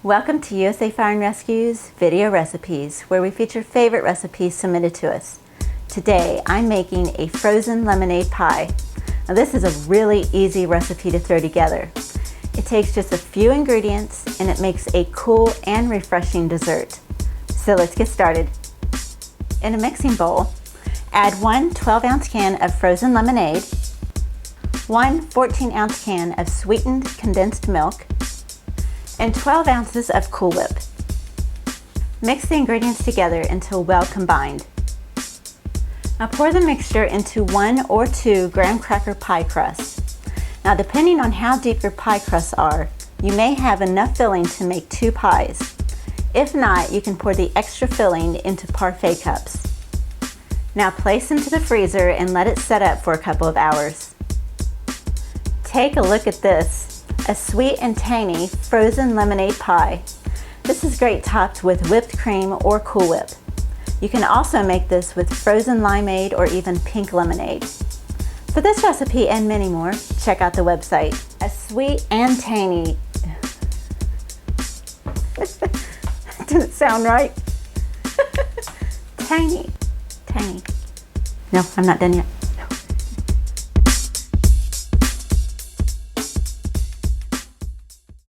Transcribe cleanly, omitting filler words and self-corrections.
Welcome to USA Fire and Rescue's Video Recipes, where we feature favorite recipes submitted to us. Today, I'm making a frozen lemonade pie. Now, this is a really easy recipe to throw together. It takes just a few ingredients and it makes a cool and refreshing dessert. So let's get started. In a mixing bowl, add one 12-ounce can of frozen lemonade, one 14-ounce can of sweetened condensed milk, and 12 ounces of Cool Whip. Mix the ingredients together until well combined. Now pour the mixture into 1 or 2 graham cracker pie crusts. Now depending on how deep your pie crusts are, you may have enough filling to make 2 pies. If not, you can pour the extra filling into parfait cups. Now place into the freezer and let it set up for a couple of hours. Take a look at this. A sweet and tangy frozen lemonade pie. This is great topped with whipped cream or Cool Whip. You can also make this with frozen limeade or even pink lemonade. For this recipe and many more, check out the website. A sweet and tangy. Didn't sound right. Tangy. No, I'm not done yet.